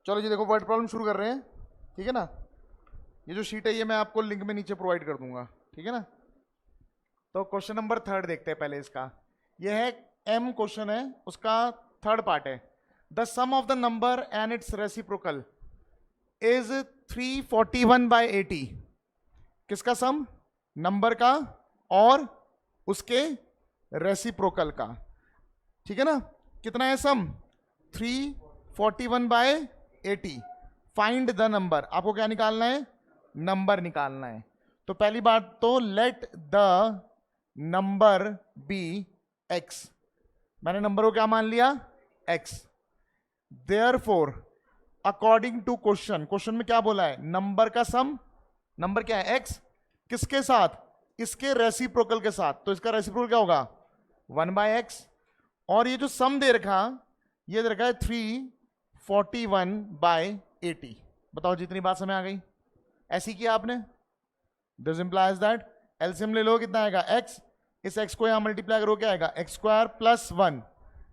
चलो जी देखो, word problem शुरू कर रहे हैं। ठीक है ना। ये जो शीट है ये मैं आपको लिंक में नीचे प्रोवाइड कर दूंगा। ठीक है ना। तो क्वेश्चन नंबर थर्ड देखते हैं पहले इसका। ये है एम क्वेश्चन है, उसका थर्ड पार्ट है। The sum of the number and its reciprocal is 341/80। किसका सम? नंबर का और उसके रेसिप्रोकल का। ठीक है ना। कितना है सम? 341/80। Find the number. आपको क्या निकालना है? नंबर निकालना है। तो पहली बात तो let the number be X. मैंने नंबर को क्या मान लिया? X. Therefore according to question, question में क्या बोला है? नंबर का सम। नंबर क्या है? एक्स। किसके साथ? इसके रेसिप्रोकल के साथ। तो इसका रेसिप्रोकल क्या होगा? 1/x। और ये जो सम दे रखा, ये दे रखा है 341/80। बताओ जितनी बात समझ आ गई? ऐसी किया आपने। दिस इंप्लाइज दैट एलसीएम ले लो, कितना आएगा? x। इस x को यहां मल्टीप्लाई करो, क्या आएगा? x² + 1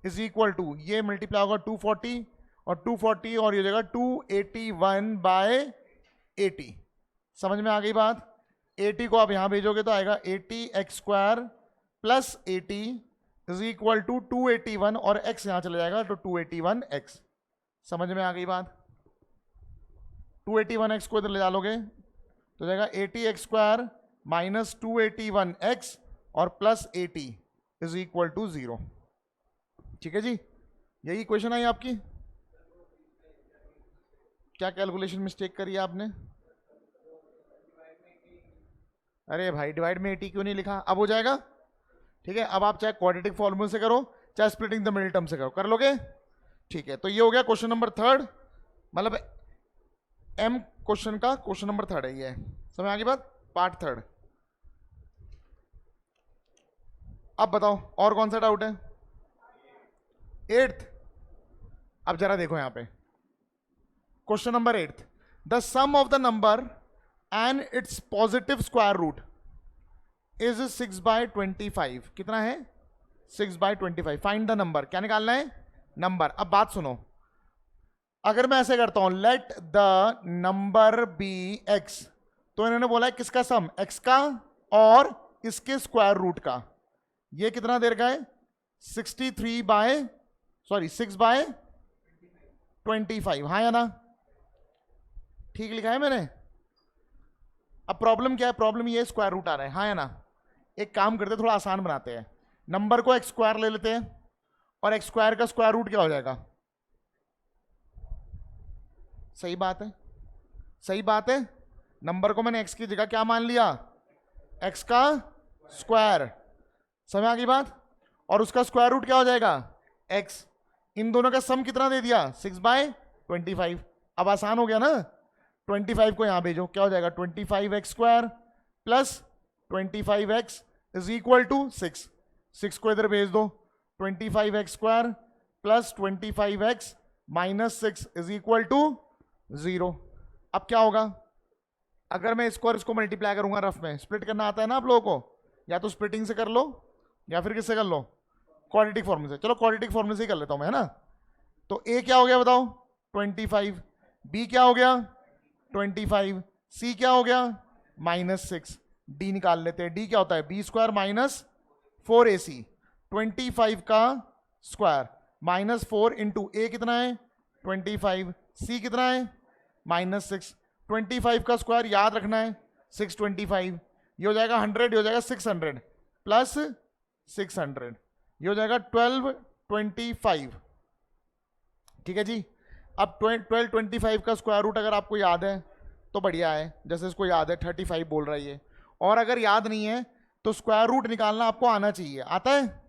इज इक्वल टू, ये मल्टीप्लाई होगा 240 और 240 और ये जगह 281/80। समझ में आ गई बात? 80 को आप यहां भेजोगे तो आएगा 80x² + 80 इज इक्वल टू 281 और x यहां चला जाएगा तो 281x। समझ में आ गई बात? 281x को इधर ले डालोगे तो जाएगा 80x² - 281x और +80 इज इक्वल टू 0। ठीक है जी, यही क्वेश्चन आई आपकी। क्या कैलकुलेशन मिस्टेक करी है आपने? अरे भाई, डिवाइड में 80 क्यों नहीं लिखा? अब हो जाएगा। ठीक है, अब आप चाहे क्वाड्रेटिक फॉर्मूले से करो चाहे स्प्लिटिंग द मिडिल टर्म से करो, कर लोगे। ठीक है, तो ये हो गया क्वेश्चन नंबर थर्ड, मतलब एम क्वेश्चन का क्वेश्चन नंबर थर्ड है ये। समझ आ गई बात? Part third. अब बताओ और कौन सा डाउट है? एट्थ। अब जरा देखो यहां पे question number eighth. The sum of the number and its positive square root is 6/25। कितना है? 6/25। Find the number. क्या निकालना है? नंबर। अब बात सुनो, अगर मैं ऐसे करता हूं let the number be X, तो इन्होंने बोला है किसका सम? एक्स का और इसके स्क्वायर रूट का। ये कितना देर का है? 6/25। हाँ या ना? ठीक लिखा है मैंने? अब प्रॉब्लम क्या है? प्रॉब्लम ये स्क्वायर रूट आ रहा है। हाँ या ना? एक काम करते थोड़ा आसान बनाते हैं। नंबर को x² ले लेते हैं और x² का स्क्वायर रूट क्या हो जाएगा? सही बात है, सही बात है। नंबर को मैंने x की जगह क्या मान लिया? x का स्क्वायर। समझ आ गई बात? और उसका स्क्वायर रूट क्या हो जाएगा? x। इन दोनों का सम कितना दे दिया? 6/25। अब आसान हो गया ना? 25 को यहां भेजो, क्या हो जाएगा? 25x² + 25x is equal to 6। 6 को इधर भेज दो, 25x² + 25x - 6 is equal to 0। अब क्या होगा? अगर मैं इसको और इसको मल्टीप्लाई करूंगा, रफ में स्प्लिट करना आता है ना आप लोगों को? या तो स्प्लिटिंग से कर लो या फिर किससे कर लो? क्वाड्रेटिक फॉर्मूले से। चलो क्वाड्रेटिक फॉर्मूले से ही कर लेता हूं मैं, है ना? तो a क्या हो गया बताओ? 25। b क्या हो गया? 25। c क्या हो गया? -6। d निकाल लेते हैं। d क्या होता है? b² - 4ac। 25 का स्क्वायर -4 इंटू a कितना है? 25। c कितना है? -6। 25 का स्क्वायर याद रखना है 625। ये हो जाएगा 100, ये हो जाएगा 600 प्लस 600, ये हो जाएगा 1225। ठीक है जी। अब 1225 का स्क्वायर रूट अगर आपको याद है तो बढ़िया है, जैसे इसको याद है 35 बोल रहा है ये। और अगर याद नहीं है तो स्क्वायर रूट निकालना आपको आना चाहिए। आता है?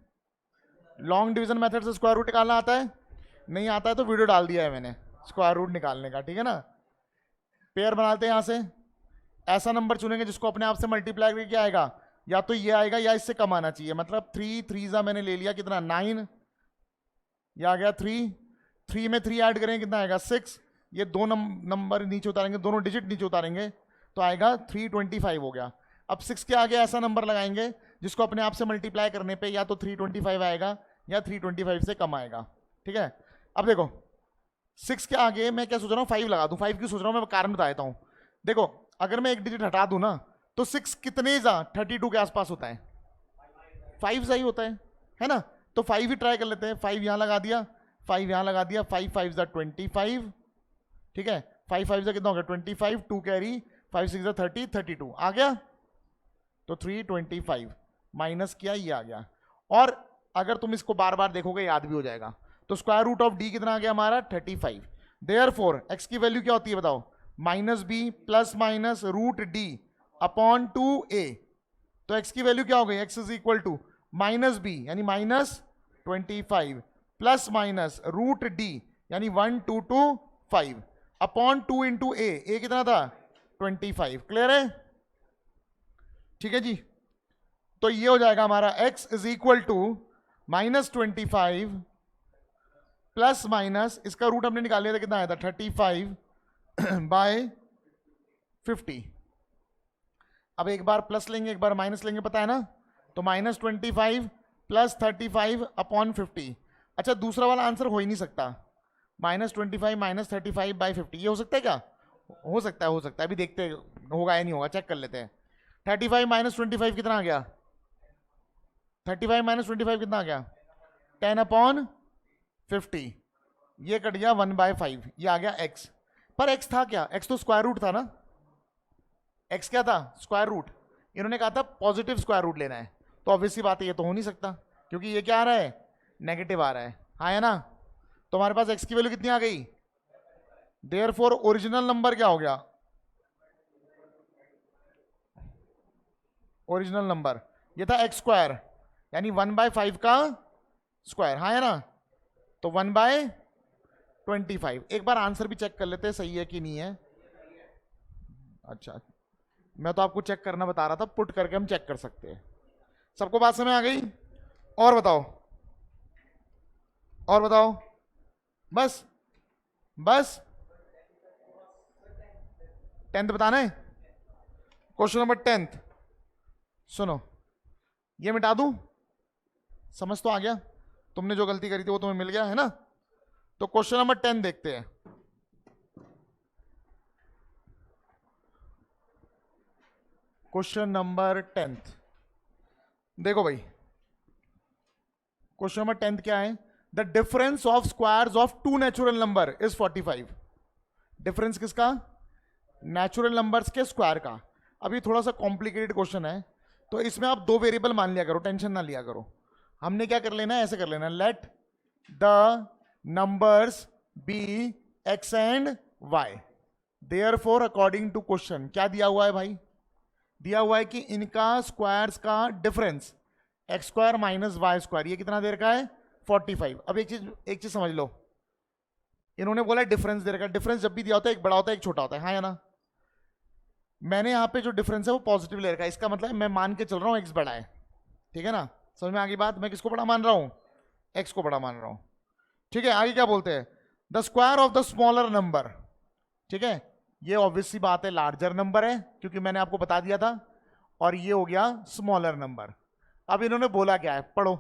लॉन्ग डिवीजन मेथड से स्क्वायर रूट निकालना आता है? नहीं आता है तो वीडियो डाल दिया है मैंने स्क्वायर रूट निकालने का। ठीक है ना। पेयर बनाते हैं यहां से। ऐसा नंबर चुनेंगे जिसको अपने आप से मल्टीप्लाई करके आएगा, या तो ये आएगा या इससे कम आना चाहिए। मतलब 3 3 मैंने ले लिया, कितना? 9। ये आ गया 3। 3 में 3 ऐड करेंगे कितना आएगा? 6। ये दो नंबर नीचे उतारेंगे, दोनों डिजिट नीचे उतारेंगे तो आएगा 325 हो गया। अब 6 के आगे ऐसा नंबर लगाएंगे जिसको अपने आप से मल्टीप्लाई करने पे या तो 325 आएगा या 325 से कम आएगा। ठीक है। अब देखो 6 के आगे मैं क्या सोच रहा हूँ, 5 लगा दूं। 5 क्यों सोच रहा हूँ, मैं कारण बता देता हूँ। देखो अगर मैं एक डिजिट हटा दूं ना, तो 6 कितने जा 32 के आसपास होता है, 5 सही होता है ना। तो 5 ही ट्राई कर लेते हैं। 5 यहाँ लगा दिया, 5 यहाँ लगा दिया, 5 5 जा 25, ठीक है। 5 5 जा कितना हो गया 25, 2 कैरी, 5 6 जा 30, 32 आ गया। तो 325 माइनस किया, ये आ गया। और अगर तुम इसको बार बार देखोगे याद भी हो जाएगा। तो स्क्वायर रूट ऑफ डी कितना आ गया हमारा 35। देयरफॉर एक्स की वैल्यू क्या होती है बताओ, minus B plus minus root D upon 2a। तो एक्स की वैल्यू क्या हो गई, X is equal to minus B यानी minus 25 plus minus root D यानी 1225 अपॉन 2 इंटू ए कितना था 25। क्लियर है, ठीक है जी। तो ये हो जाएगा हमारा x is equal to -25 plus minus, इसका रूट हमने निकाल लिया था, कितना आया था 35 बाय 50। अब एक बार प्लस लेंगे एक बार माइनस लेंगे, पता है ना। तो -25 प्लस 35 अपॉन 50। अच्छा दूसरा वाला आंसर हो ही नहीं सकता, -25 माइनस 35 बाई 50। ये हो सकता है क्या, हो सकता है, हो सकता है। अभी देखते हैं होगा या नहीं होगा, चेक कर लेते हैं। 35 माइनस 25 कितना आ गया, 35 माइनस 25 कितना आ गया 10 अपॉन 50। ये कट गया 1/5, ये आ गया x। पर x था क्या, x तो स्क्वायर रूट था ना। x क्या था, स्क्वायर रूट। इन्होंने कहा था पॉजिटिव स्क्वायर रूट लेना है, तो ऑब्वियसली बात है ये तो हो नहीं सकता, क्योंकि ये क्या आ रहा है, नेगेटिव आ रहा है, हाँ है ना। तो हमारे पास x की वैल्यू कितनी आ गई। देयरफॉर ओरिजिनल नंबर क्या हो गया, ओरिजिनल नंबर ये था x स्क्वायर यानी 1/5 का स्क्वायर, हाँ है ना। तो 1/25। एक बार आंसर भी चेक कर लेते हैं सही है कि नहीं है। अच्छा मैं तो आपको चेक करना बता रहा था, पुट करके हम चेक कर सकते हैं। सबको बात समझ आ गई, और बताओ, और बताओ, बस बस 10th बताना है। क्वेश्चन नंबर 10th सुनो, ये मिटा दूं, समझ तो आ गया, तुमने जो गलती करी थी वो तुम्हें मिल गया है ना। तो क्वेश्चन नंबर 10 देखते हैं। क्वेश्चन नंबर 10th देखो भाई, क्वेश्चन नंबर 10th क्या है, the difference of squares of two natural number is 45। Difference किसका, नेचुरल नंबर्स के स्क्वायर का। अभी थोड़ा सा कॉम्प्लिकेटेड क्वेश्चन है, तो इसमें आप दो वेरिएबल मान लिया करो, टेंशन ना लिया करो। हमने क्या कर लेना है, ऐसे कर लेना, let the numbers be X and Y. Therefore according to question क्या दिया हुआ है भाई, दिया हुआ है कि इनका स्क्वायर्स का difference X square minus Y square, ये कितना दे रखा है 45। अब एक चीज समझ लो, इन्होंने बोला डिफरेंस दे रखा है। डिफरेंस जब भी दिया होता है एक बड़ा होता है एक छोटा होता है, हाँ या ना। मैंने यहाँ पे जो डिफरेंस है वो पॉजिटिव ले रखा है, इसका मतलब मैं मान के चल रहा हूँ एक्स बड़ा है, ठीक है ना। समझ में आ गई बात, मैं किसको बड़ा मान रहा हूँ, एक्स को बड़ा मान रहा हूँ, ठीक है। आगे क्या बोलते हैं, the square of the smaller number, ठीक है। ये ऑब्वियसली बात है लार्जर नंबर है, क्योंकि मैंने आपको बता दिया था, और ये हो गया स्मॉलर नंबर। अब इन्होंने बोला क्या है, पढ़ो,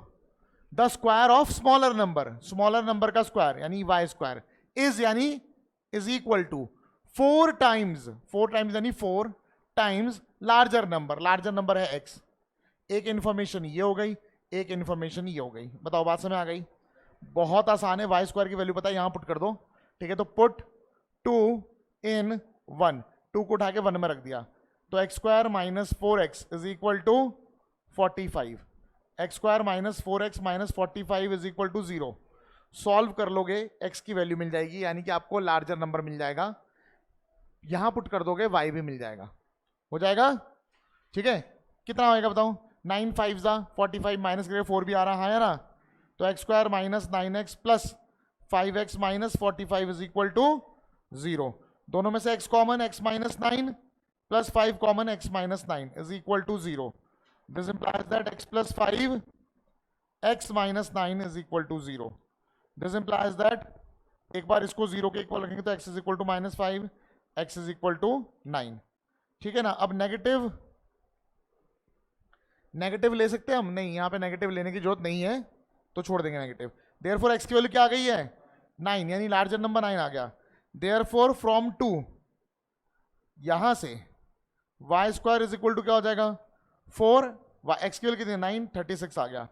the square of smaller number, smaller number का स्क्वायर यानी वाई स्क्वायर इज यानी is equal to 4 times, 4 times यानी 4 times larger number, larger number है एक्स। एक इंफॉर्मेशन ये हो गई, एक इंफॉर्मेशन ये हो गई। बताओ बात समझ आ गई, बहुत आसान है। वाई स्क्वायर की वैल्यू पता है, यहां पुट कर दो, ठीक है। तो पुट 2 इन 1, 2 को उठा के 1 में रख दिया, तो X square minus 4x is equal to 45। X square minus 4x minus 45 is equal to 0। Solve कर लोगे x की वैल्यू मिल जाएगी, यानी कि आपको लार्जर नंबर मिल जाएगा। यहां पुट कर दोगे y भी मिल जाएगा, हो जाएगा, ठीक है। कितना होएगा बताओ, 9 5 45 माइनस करके 4 भी आ रहा है ना। तो X square minus 9x plus 5x minus 45 is equal to 0। दोनों में से x common, x minus 9 plus 5 common, x minus 9 is equal to 0। This implies that x plus 5 x minus 9 is equal to 0। This implies that, एक बार इसको 0 के equal रखेंगे तो x is equal to minus 5, x is equal to 9, ठीक है ना। अब नेगेटिव, नेगेटिव ले सकते हैं हम, नहीं यहाँ पे नेगेटिव लेने की जरूरत नहीं है, तो छोड़ देंगे नेगेटिव। देयरफॉर x की वैल्यू क्या आ गई है 9, यानी लार्जर नंबर 9 आ गया। देयरफॉर फ्रॉम 2 यहां से Y square is equal to क्या हो जाएगा 4, एक्स की वैल्यू कितनी 9, 36 आ गया।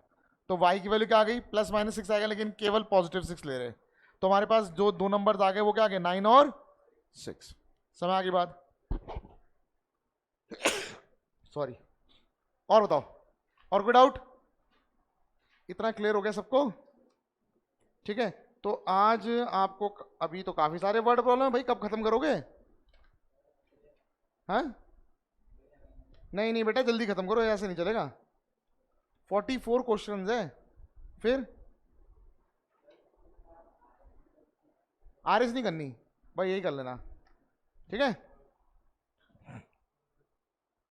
तो वाई की वैल्यू क्या आ गई प्लस माइनस 6 आ गया, लेकिन केवल पॉजिटिव 6 ले रहे। तो हमारे पास जो दो नंबर आ गए वो क्या आ गए 9 और 6। समझ आ गई बात? सॉरी। और बताओ, और कोई डाउट? इतना क्लियर हो गया सबको? ठीक है, तो आज आपको अभी तो काफी सारे वर्ड प्रॉब्लम है भाई, कब खत्म करोगे? हाँ नहीं नहीं बेटा, जल्दी खत्म करो, ऐसे नहीं चलेगा। 44 क्वेश्चंस है। फिर आरएस नहीं करनी भाई, यही कर लेना, ठीक है।